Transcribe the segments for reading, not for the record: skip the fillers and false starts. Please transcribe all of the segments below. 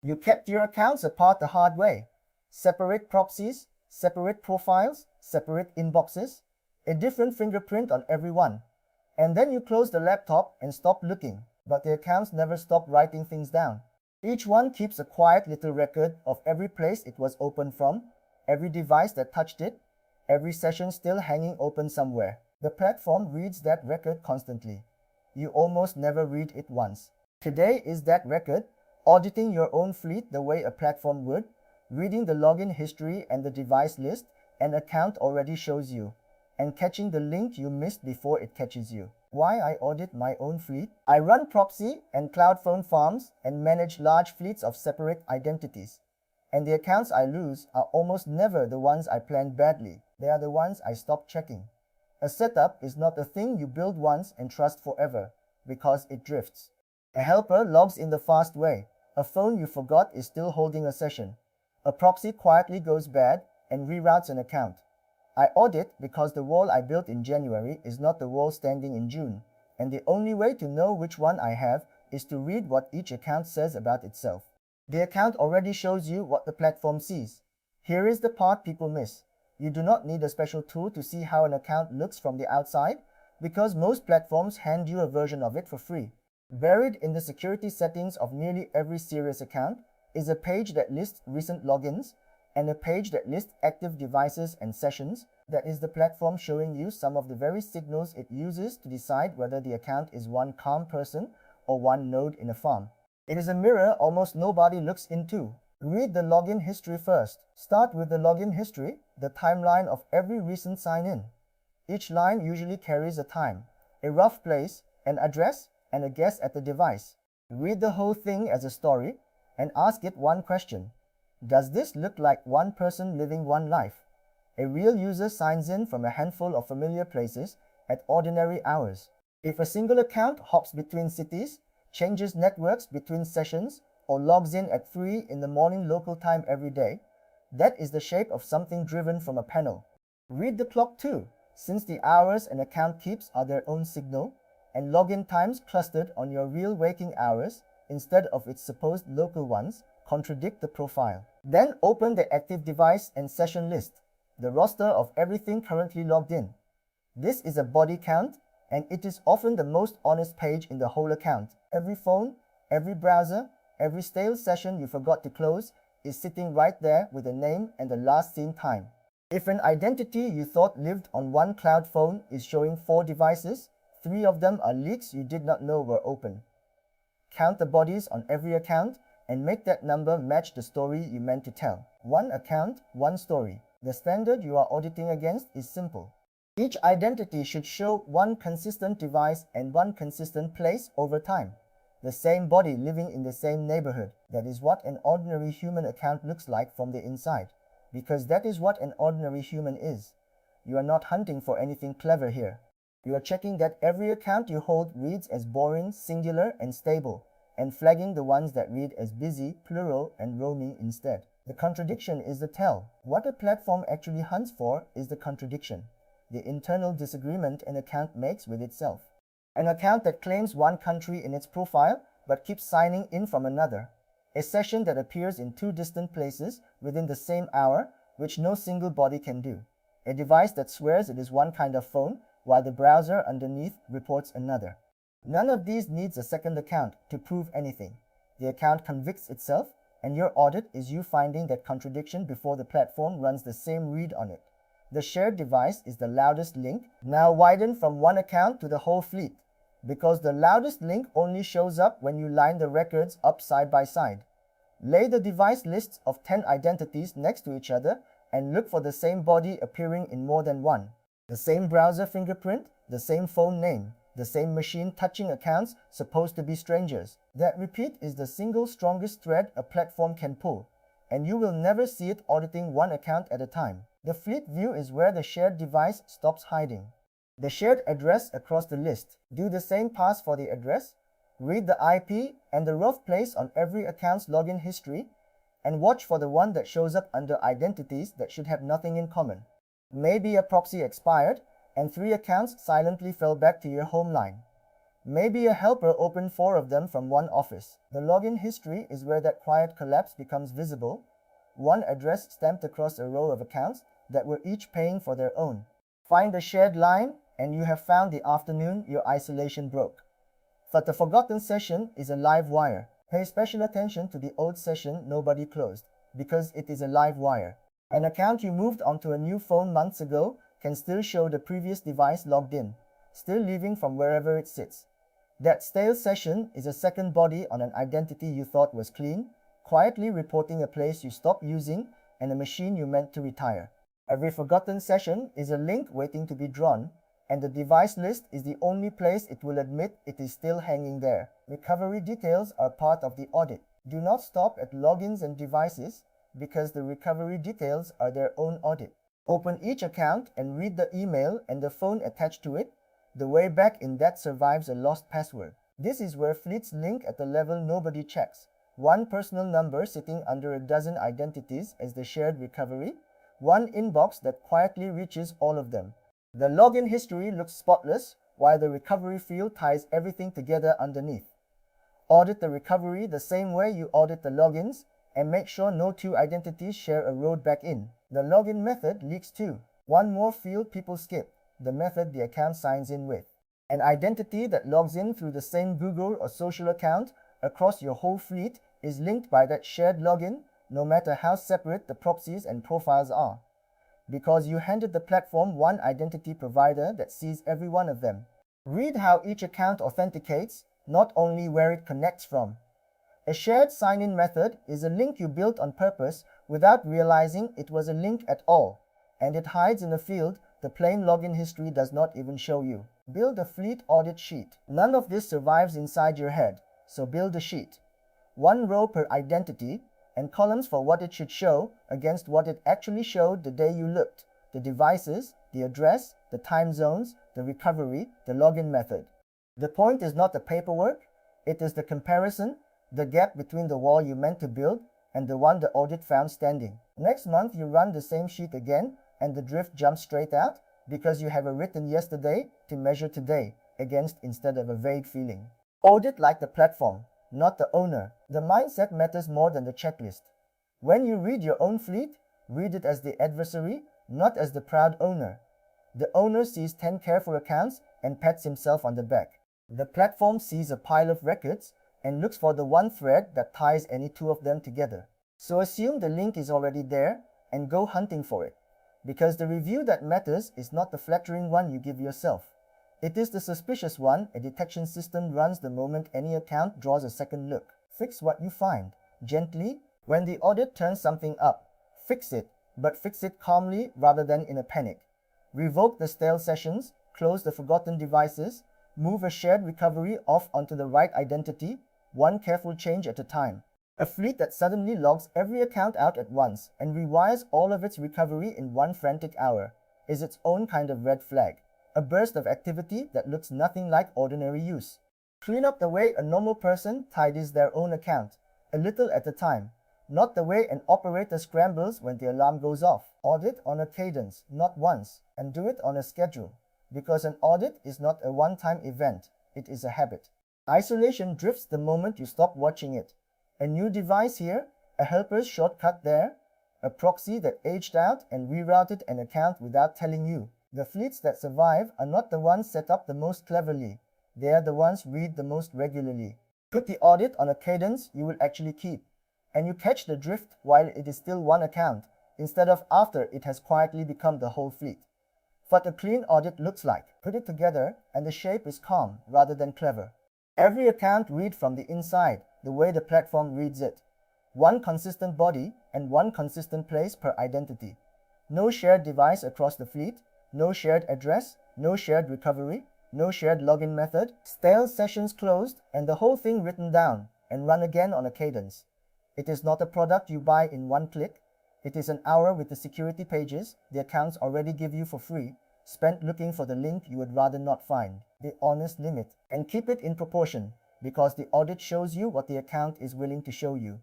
You kept your accounts apart the hard way. Separate proxies, separate profiles, separate inboxes, a different fingerprint on every one. And then you close the laptop and stop looking, but the accounts never stop writing things down. Each one keeps a quiet little record of every place it was opened from, every device that touched it, every session still hanging open somewhere. The platform reads that record constantly. You almost never read it once. Today is that record, auditing your own fleet the way a platform would, reading the login history and the device list an account already shows you, and catching the link you missed before it catches you. Why I audit my own fleet? I run proxy and cloud phone farms and manage large fleets of separate identities. And the accounts I lose are almost never the ones I planned badly. They are the ones I stopped checking. A setup is not a thing you build once and trust forever, because it drifts. A helper logs in the fast way. A phone you forgot is still holding a session. A proxy quietly goes bad and reroutes an account. I audit because the wall I built in January is not the wall standing in June, and the only way to know which one I have is to read what each account says about itself. The account already shows you what the platform sees. Here is the part people miss. You do not need a special tool to see how an account looks from the outside, because most platforms hand you a version of it for free. Buried in the security settings of nearly every serious account is a page that lists recent logins and a page that lists active devices and sessions. That is the platform showing you some of the very signals it uses to decide whether the account is one calm person or one node in a farm. It is a mirror almost nobody looks into. Read the login history first. Start with the login history, the timeline of every recent sign-in. Each line usually carries a time, a rough place, an address, and a guess at the device. Read the whole thing as a story and ask it one question. Does this look like one person living one life? A real user signs in from a handful of familiar places at ordinary hours. If a single account hops between cities, changes networks between sessions, or logs in at 3 in the morning local time every day, that is the shape of something driven from a panel. Read the clock too, since the hours an account keeps are their own signal, and login times clustered on your real waking hours instead of its supposed local ones contradict the profile. Then open the active device and session list, the roster of everything currently logged in. This is a body count, and it is often the most honest page in the whole account. Every phone, every browser, every stale session you forgot to close is sitting right there with a name and the last seen time. If an identity you thought lived on one cloud phone is showing 4 devices, 3 of them are leaks you did not know were open. Count the bodies on every account and make that number match the story you meant to tell. One account, one story. The standard you are auditing against is simple. Each identity should show one consistent device and one consistent place over time. The same body living in the same neighborhood. That is what an ordinary human account looks like from the inside, because that is what an ordinary human is. You are not hunting for anything clever here. You are checking that every account you hold reads as boring, singular, and stable, and flagging the ones that read as busy, plural, and roaming instead. The contradiction is the tell. What a platform actually hunts for is the contradiction, the internal disagreement an account makes with itself. An account that claims one country in its profile but keeps signing in from another. A session that appears in 2 distant places within the same hour, which no single body can do. A device that swears it is one kind of phone while the browser underneath reports another. None of these needs a second account to prove anything. The account convicts itself, and your audit is you finding that contradiction before the platform runs the same read on it. The shared device is the loudest link, now widened from one account to the whole fleet, because the loudest link only shows up when you line the records up side by side. Lay the device lists of 10 identities next to each other and look for the same body appearing in more than one. The same browser fingerprint, the same phone name, the same machine touching accounts supposed to be strangers. That repeat is the single strongest thread a platform can pull, and you will never see it auditing one account at a time. The fleet view is where the shared device stops hiding. The shared address across the list. Do the same pass for the address. Read the IP and the rough place on every account's login history, and watch for the one that shows up under identities that should have nothing in common. Maybe a proxy expired, and 3 accounts silently fell back to your home line. Maybe a helper opened 4 of them from one office. The login history is where that quiet collapse becomes visible. One address stamped across a row of accounts that were each paying for their own. Find a shared line, and you have found the afternoon your isolation broke. But the forgotten session is a live wire. Pay special attention to the old session nobody closed, because it is a live wire. An account you moved onto a new phone months ago can still show the previous device logged in, still leaving from wherever it sits. That stale session is a second body on an identity you thought was clean, quietly reporting a place you stopped using and a machine you meant to retire. Every forgotten session is a link waiting to be drawn, and the device list is the only place it will admit it is still hanging there. Recovery details are part of the audit. Do not stop at logins and devices, because the recovery details are their own audit. Open each account and read the email and the phone attached to it, the way back in that survives a lost password. This is where fleets link at the level nobody checks. One personal number sitting under a dozen identities as the shared recovery, one inbox that quietly reaches all of them. The login history looks spotless, while the recovery field ties everything together underneath. Audit the recovery the same way you audit the logins, and make sure no 2 identities share a road back in. The login method leaks too. One more field people skip, the method the account signs in with. An identity that logs in through the same Google or social account across your whole fleet is linked by that shared login, no matter how separate the proxies and profiles are. Because you handed the platform one identity provider that sees every one of them. Read how each account authenticates, not only where it connects from. A shared sign-in method is a link you built on purpose without realizing it was a link at all, and it hides in a field the plain login history does not even show you. Build a fleet audit sheet. None of this survives inside your head, so build a sheet. 1 row per identity, and columns for what it should show against what it actually showed the day you looked, the devices, the address, the time zones, the recovery, the login method. The point is not the paperwork, it is the comparison, the gap between the wall you meant to build and the one the audit found standing. Next month you run the same sheet again and the drift jumps straight out because you have a written yesterday to measure today against instead of a vague feeling. Audit like the platform, not the owner. The mindset matters more than the checklist. When you read your own fleet, read it as the adversary, not as the proud owner. The owner sees 10 careful accounts and pats himself on the back. The platform sees a pile of records and looks for the one thread that ties any 2 of them together. So assume the link is already there and go hunting for it. Because the review that matters is not the flattering one you give yourself. It is the suspicious one a detection system runs the moment any account draws a second look. Fix what you find, gently. When the audit turns something up, fix it, but fix it calmly rather than in a panic. Revoke the stale sessions, close the forgotten devices, move a shared recovery off onto the right identity, one careful change at a time. A fleet that suddenly logs every account out at once and rewires all of its recovery in one frantic hour is its own kind of red flag. A burst of activity that looks nothing like ordinary use. Clean up the way a normal person tidies their own account, a little at a time, not the way an operator scrambles when the alarm goes off. Audit on a cadence, not once, and do it on a schedule, because an audit is not a one-time event, it is a habit. Isolation drifts the moment you stop watching it. A new device here, a helper's shortcut there, a proxy that aged out and rerouted an account without telling you. The fleets that survive are not the ones set up the most cleverly, they are the ones read the most regularly. Put the audit on a cadence you will actually keep, and you catch the drift while it is still one account, instead of after it has quietly become the whole fleet. What a clean audit looks like. Put it together and the shape is calm rather than clever. Every account read from the inside, the way the platform reads it. One consistent body and one consistent place per identity. No shared device across the fleet, no shared address, no shared recovery, no shared login method, stale sessions closed, and the whole thing written down and run again on a cadence. It is not a product you buy in one click. It is an hour with the security pages the accounts already give you for free, spent looking for the link you would rather not find. The honest limit. And keep it in proportion, because the audit shows you what the account is willing to show you,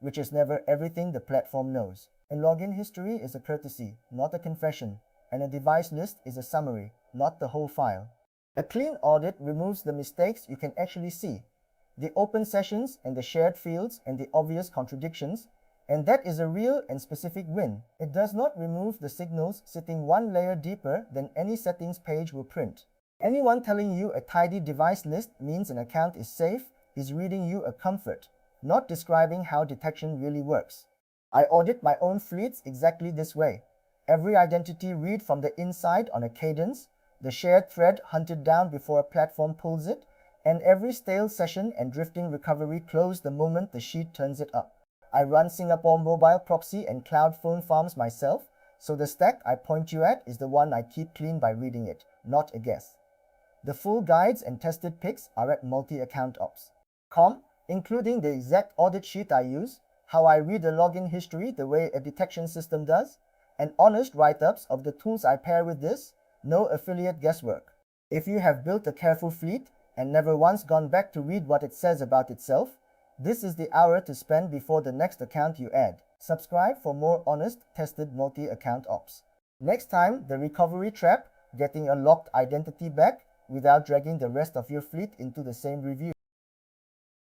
which is never everything the platform knows. A login history is a courtesy, not a confession, and a device list is a summary, not the whole file. A clean audit removes the mistakes you can actually see, the open sessions and the shared fields and the obvious contradictions, and that is a real and specific win. It does not remove the signals sitting one layer deeper than any settings page will print. Anyone telling you a tidy device list means an account is safe is reading you a comfort, not describing how detection really works. I audit my own fleets exactly this way. Every identity read from the inside on a cadence, the shared thread hunted down before a platform pulls it, and every stale session and drifting recovery closed the moment the sheet turns it up. I run Singapore mobile proxy and cloud phone farms myself, so the stack I point you at is the one I keep clean by reading it, not a guess. The full guides and tested picks are at multi-account-ops.com, including the exact audit sheet I use, how I read the login history the way a detection system does, and honest write-ups of the tools I pair with this, no affiliate guesswork. If you have built a careful fleet and never once gone back to read what it says about itself, this is the hour to spend before the next account you add. Subscribe for more honest, tested multi-account ops. Next time, the recovery trap, getting a locked identity back without dragging the rest of your fleet into the same review.